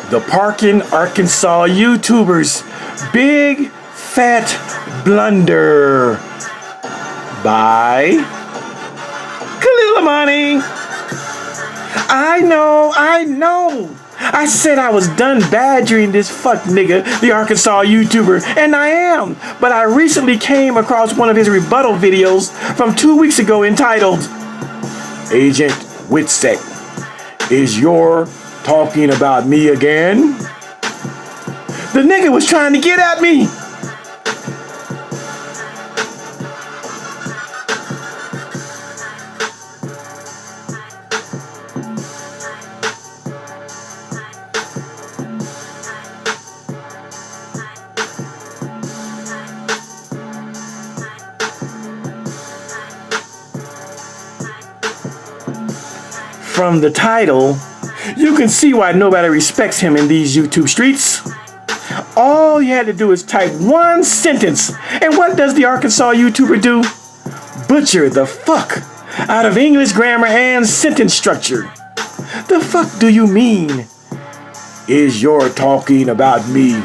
The Parkin, Arkansas YouTuber's Big Fat Blunder by Kalilamani. I know. I said I was done badgering this fuck nigga, the Arkansas YouTuber, and I am. But I recently came across one of his rebuttal videos from 2 weeks ago entitled, Agent Witsec, is your talking about me again? The nigga was trying to get at me. From the title, you can see why nobody respects him in these YouTube streets. All you had to do is type one sentence, and what does the Arkansas YouTuber do? Butcher the fuck out of English grammar and sentence structure. The fuck do you mean? Is your talking about me?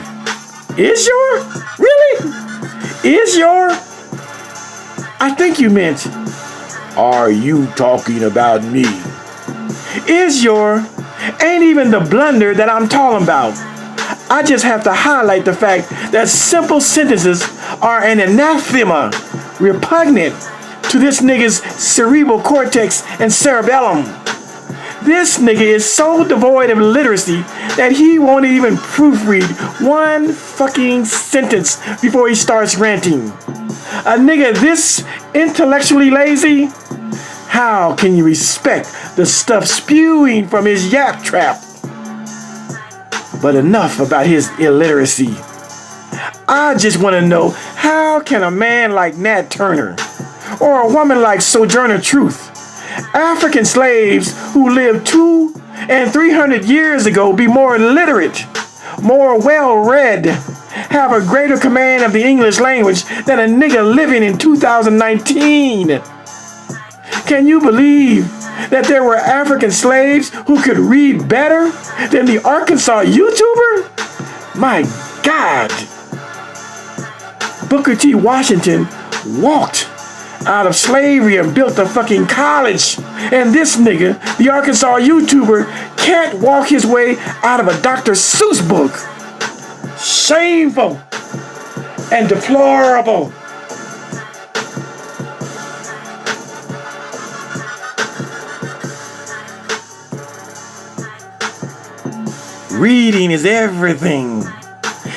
Is your? Really? Is your? I think you meant, are you talking about me? Is your ain't even the blunder that I'm talking about. I just have to highlight the fact that simple sentences are an anathema, repugnant to this nigga's cerebral cortex and cerebellum. This nigga is so devoid of literacy that he won't even proofread one fucking sentence before he starts ranting. A nigga this intellectually lazy? How can you respect the stuff spewing from his yap trap? But enough about his illiteracy. I just want to know, how can a man like Nat Turner or a woman like Sojourner Truth, African slaves who lived 200 and 300 years ago, be more literate, more well-read, have a greater command of the English language than a nigga living in 2019? Can you believe that there were African slaves who could read better than the Arkansas YouTuber? My God. Booker T. Washington walked out of slavery and built a fucking college. And this nigga, the Arkansas YouTuber, can't walk his way out of a Dr. Seuss book. Shameful and deplorable. Reading is everything.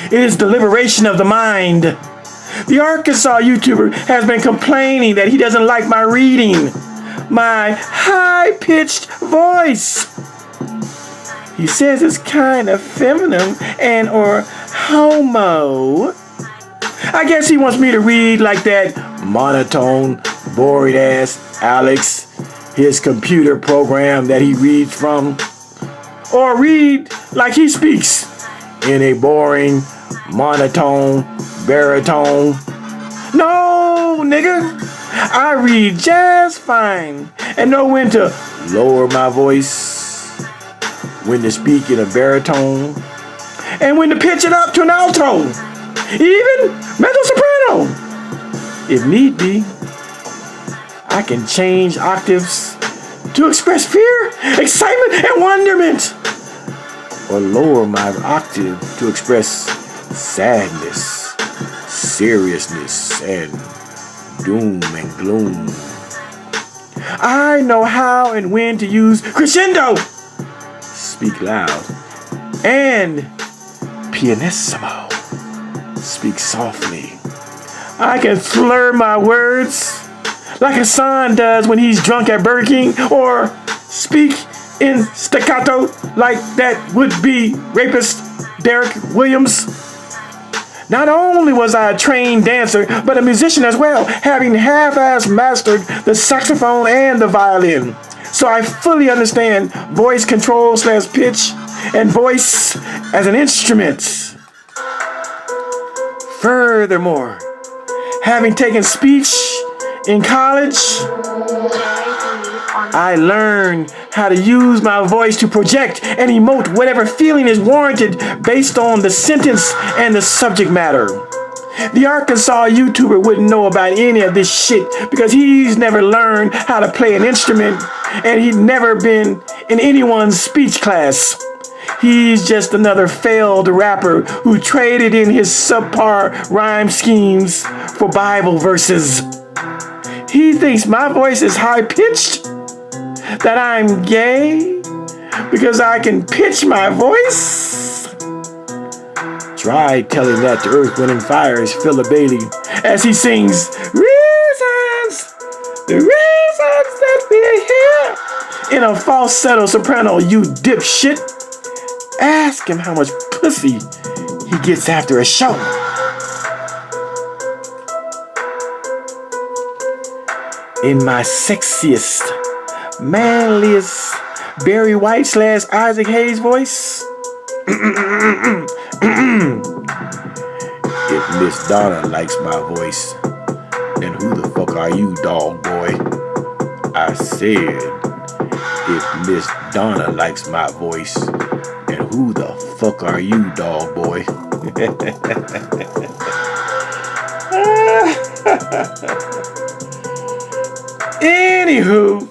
It is the liberation of the mind. The Arkansas YouTuber has been complaining that he doesn't like my reading, my high-pitched voice. He says it's kind of feminine and or homo. I guess he wants me to read like that monotone, boring-ass Alex, his computer program that he reads from. Or read like he speaks, in a boring, monotone, baritone. No, nigga. I read just fine and know when to lower my voice, when to speak in a baritone, and when to pitch it up to an alto, even mezzo soprano. If need be, I can change octaves to express fear, excitement, and wonderment, or lower my octave to express sadness, seriousness, and doom and gloom. I know how and when to use crescendo, speak loud, and pianissimo, speak softly. I can slur my words like Hassan does when he's drunk at Burger King, or speak in staccato like that would-be rapist Derek Williams. Not only was I a trained dancer, but a musician as well, having half-ass mastered the saxophone and the violin. So I fully understand voice control / pitch and voice as an instrument. Furthermore, having taken speech in college, I learned how to use my voice to project and emote whatever feeling is warranted based on the sentence and the subject matter. The Arkansas YouTuber wouldn't know about any of this shit because he's never learned how to play an instrument and he'd never been in anyone's speech class. He's just another failed rapper who traded in his subpar rhyme schemes for Bible verses. He thinks my voice is high-pitched, that I'm gay because I can pitch my voice. Try telling that to Earth, Wind, and Fire's Philip Bailey as he sings, "Reasons, the reasons that we're here," in a falsetto soprano, you dipshit. Ask him how much pussy he gets after a show. In my sexiest, manliest Barry White / Isaac Hayes voice. If Miss Donna likes my voice, then who the fuck are you, dog boy? I said, if Miss Donna likes my voice, then who the fuck are you, dog boy? Anywho,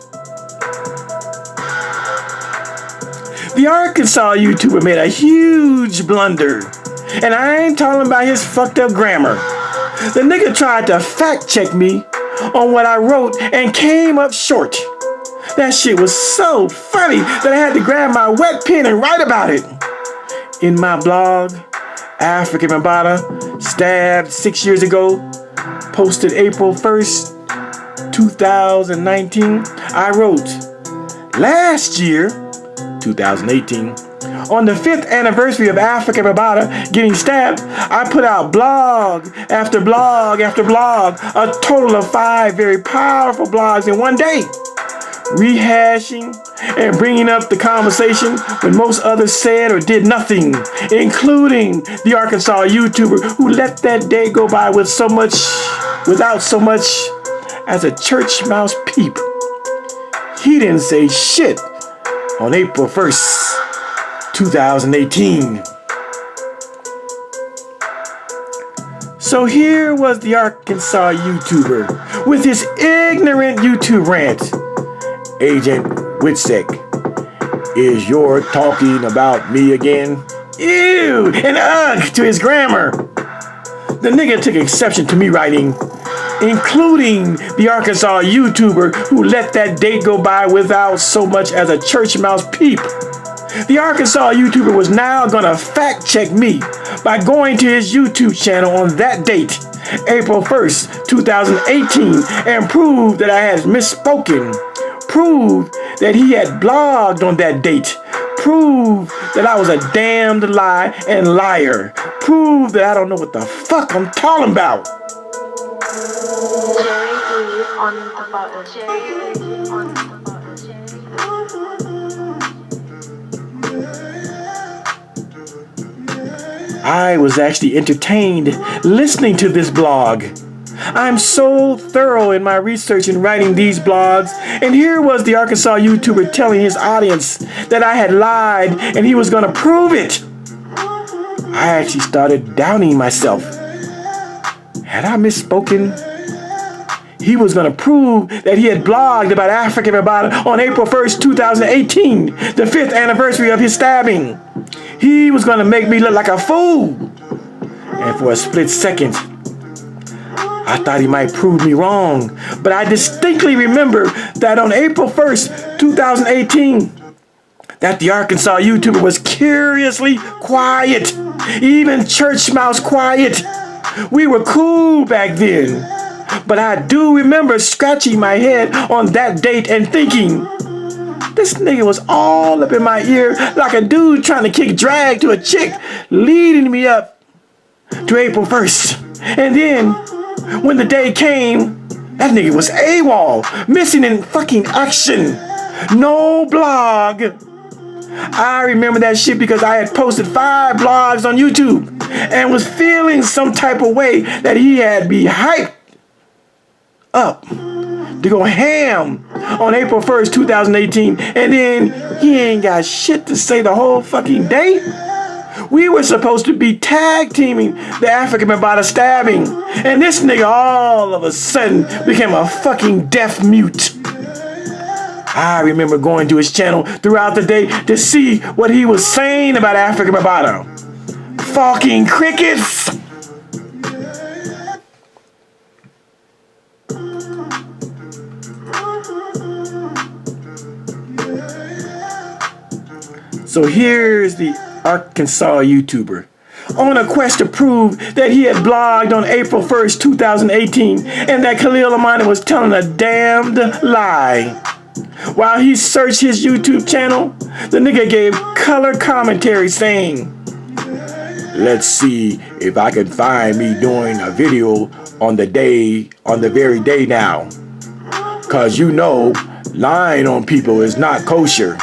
the Arkansas YouTuber made a huge blunder. And I ain't talking about his fucked up grammar. The nigga tried to fact check me on what I wrote and came up short. That shit was so funny that I had to grab my wet pen and write about it. In my blog, African Bambata, stabbed 6 years ago, posted April 1st, 2019, I wrote, last year, 2018, on the 5th anniversary of African Bambata getting stabbed, I put out blog after blog after blog, a total of 5 very powerful blogs in one day, rehashing and bringing up the conversation when most others said or did nothing, including the Arkansas YouTuber who let that day go by without so much as a church mouse peep. He didn't say shit on April 1st, 2018. So here was the Arkansas YouTuber with his ignorant YouTube rant. Agent Whitsick, is you're talking about me again? Ew, and ugh to his grammar. The nigga took exception to me writing, including the Arkansas YouTuber who let that date go by without so much as a church mouse peep. The Arkansas YouTuber was now gonna fact check me by going to his YouTube channel on that date, April 1st, 2018, and prove that I had misspoken. Prove that he had blogged on that date. Prove that I was a damned lie and liar. Prove that I don't know what the fuck I'm talking about. I was actually entertained listening to this blog. I'm so thorough in my research in writing these blogs, and here was the Arkansas YouTuber telling his audience that I had lied and he was going to prove it. I actually started doubting myself. Had I misspoken? He was going to prove that he had blogged about African Bambata on April 1st, 2018, the 5th anniversary of his stabbing. He was going to make me look like a fool. And for a split second, I thought he might prove me wrong, but I distinctly remember that on April 1st, 2018, that the Arkansas YouTuber was curiously quiet, even church mouse quiet. We were cool back then, but I do remember scratching my head on that date and thinking, this nigga was all up in my ear like a dude trying to kick drag to a chick, leading me up to April 1st. And then, when the day came, that nigga was AWOL, missing in fucking action. No blog. I remember that shit because I had posted 5 blogs on YouTube and was feeling some type of way that he had me hyped up to go ham on April 1st, 2018, and then he ain't got shit to say the whole fucking day? We were supposed to be tag teaming the African Bambaataa stabbing, and this nigga all of a sudden became a fucking deaf mute. I remember going to his channel throughout the day to see what he was saying about African Bambaataa. Fucking crickets! So here's the Arkansas YouTuber on a quest to prove that he had blogged on April 1st, 2018, and that Khalil Amani was telling a damned lie. While he searched his YouTube channel, the nigga gave color commentary saying, "Let's see if I can find me doing a video on the very day now. Cause you know, lying on people is not kosher.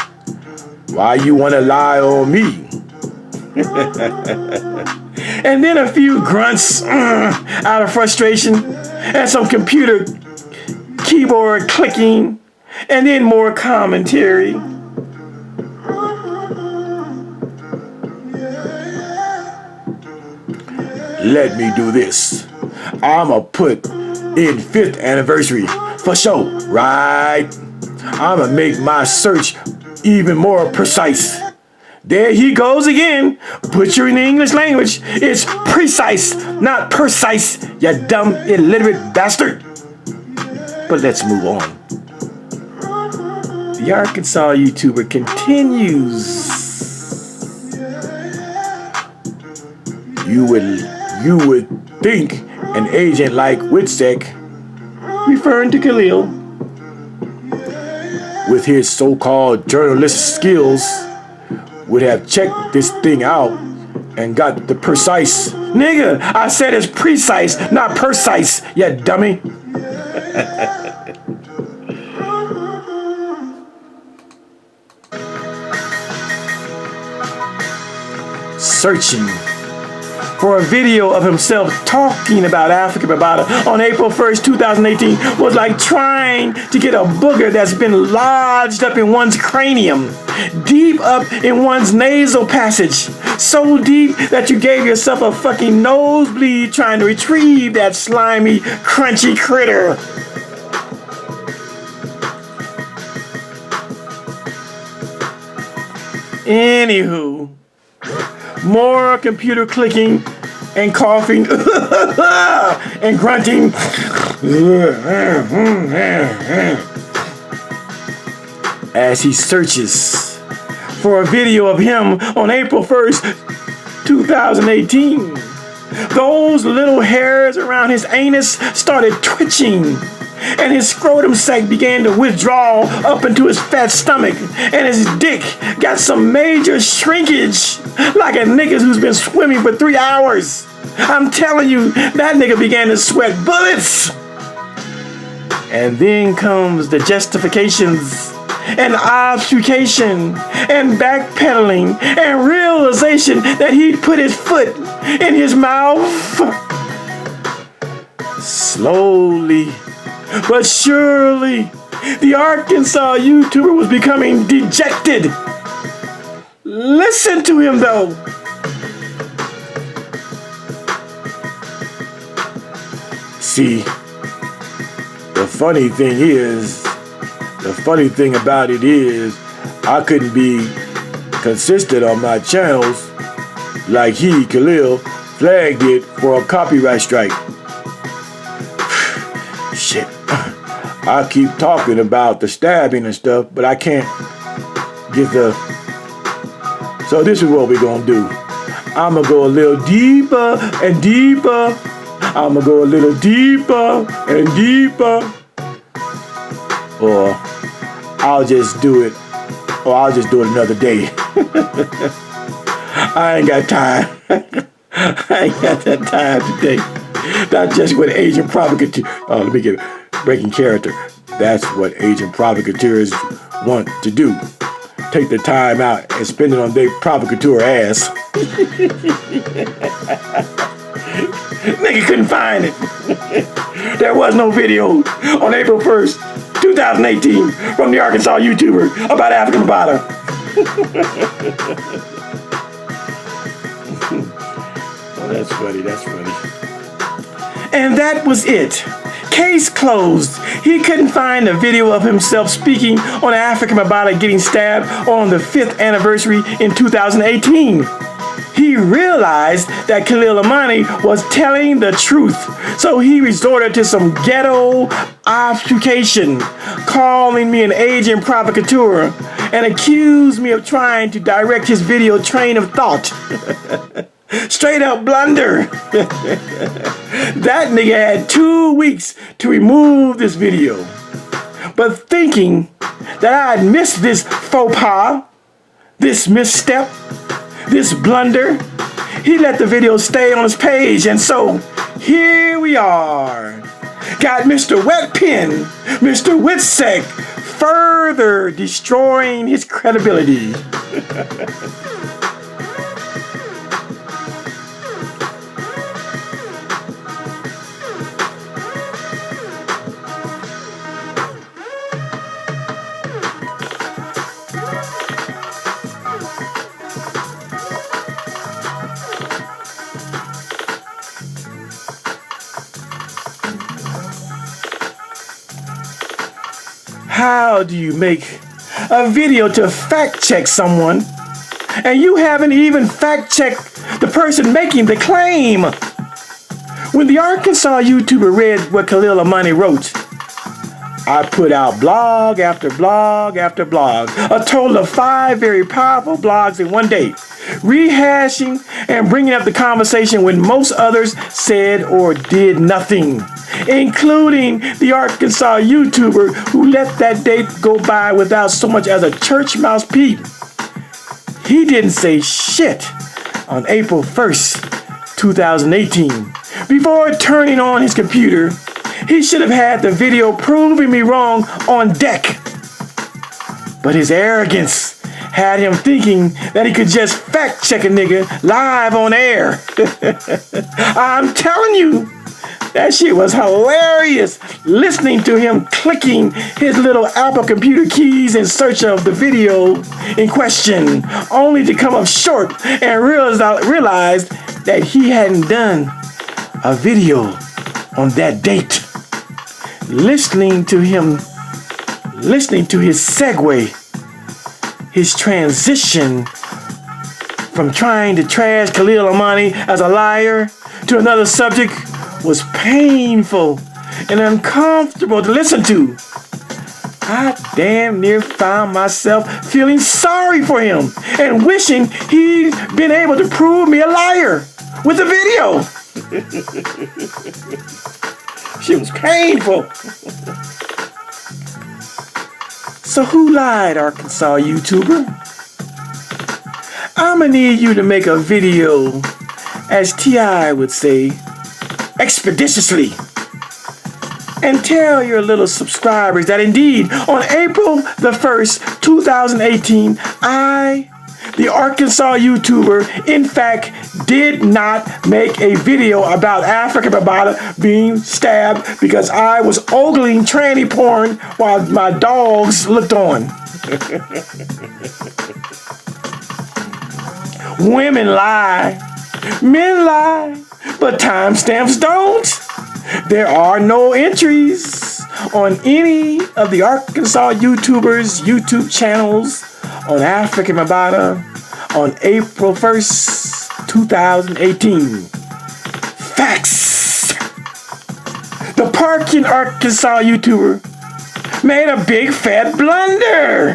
Why you wanna lie on me?" And then a few grunts out of frustration and some computer keyboard clicking and then more commentary. "Let me do this. I'ma put in 5th anniversary for sure, right? I'ma make my search even more precise." There he goes again, butchering the English language. It's precise, not precise, you dumb, illiterate bastard. But let's move on. The Arkansas YouTuber continues. You would think an agent like Witzek, referring to Khalil, with his so-called journalist skills, would have checked this thing out and got the precise. Nigga, I said it's precise, not precise, you dummy. Searching for a video of himself talking about African Bambaataa on April 1st, 2018 was like trying to get a booger that's been lodged up in one's cranium, deep up in one's nasal passage, so deep that you gave yourself a fucking nosebleed trying to retrieve that slimy, crunchy critter. Anywho, more computer clicking and coughing and grunting as he searches for a video of him on April 1st, 2018. Those little hairs around his anus started twitching, and his scrotum sac began to withdraw up into his fat stomach, and his dick got some major shrinkage, like a nigga who's been swimming for 3 hours. I'm telling you, that nigga began to sweat bullets. And then comes the justifications and obfuscation and backpedaling and realization that he put his foot in his mouth. Slowly but surely, the Arkansas YouTuber was becoming dejected. Listen to him though. See, the funny thing about it is, I couldn't be consistent on my channels like Khalil, flagged it for a copyright strike. Shit. I keep talking about the stabbing and stuff, but I can't get the... So this is what we're gonna do. I'm gonna go a little deeper and deeper. I'm gonna go a little deeper and deeper. Or I'll just do it another day. I ain't got time. I ain't got that time today. Not just with Agent Provocateur. Oh, let me get breaking character. That's what Agent Provocateurs want to do. Take the time out and spend it on their provocateur ass. Nigga couldn't find it. There was no video on April 1st, 2018, from the Arkansas YouTuber about African Bada. Oh, that's funny, that's funny. And that was it. Case closed. He couldn't find a video of himself speaking on African Bada getting stabbed on the 5th anniversary in 2018. He realized that Khalil Amani was telling the truth, so he resorted to some ghetto obfuscation, calling me an agent provocateur and accused me of trying to direct his video train of thought. Straight up blunder. That nigga had 2 weeks to remove this video. But thinking that I had missed this faux pas, this misstep, this blunder, he let the video stay on his page, and so here we are. Got Mr. Wet Pen, Mr. Witsec, further destroying his credibility. How do you make a video to fact check someone and you haven't even fact checked the person making the claim? When the Arkansas YouTuber read what Khalil Amani wrote, I put out blog after blog after blog, a total of 5 very powerful blogs in one day, rehashing and bringing up the conversation when most others said or did nothing, including the Arkansas YouTuber who let that date go by without so much as a church mouse peep. He didn't say shit on April 1st, 2018. Before turning on his computer, he should have had the video proving me wrong on deck. But his arrogance had him thinking that he could just fact check a nigga live on air. I'm telling you, that shit was hilarious, listening to him clicking his little Apple computer keys in search of the video in question, only to come up short and realize that he hadn't done a video on that date. Listening to his segue, his transition from trying to trash Khalil Amani as a liar to another subject was painful and uncomfortable to listen to. I damn near found myself feeling sorry for him and wishing he'd been able to prove me a liar with the video. Shit was painful. So who lied, Arkansas YouTuber? I'ma need you to make a video, as T.I. would say, expeditiously, and tell your little subscribers that indeed on April the 1st, 2018, I, the Arkansas YouTuber, in fact, did not make a video about African Bada being stabbed because I was ogling tranny porn while my dogs looked on. Women lie, men lie, but timestamps don't. There are no entries on any of the Arkansas YouTubers' YouTube channels on African Bada on April 1st, 2018. Facts! The Parkin, Arkansas YouTuber made a big fat blunder.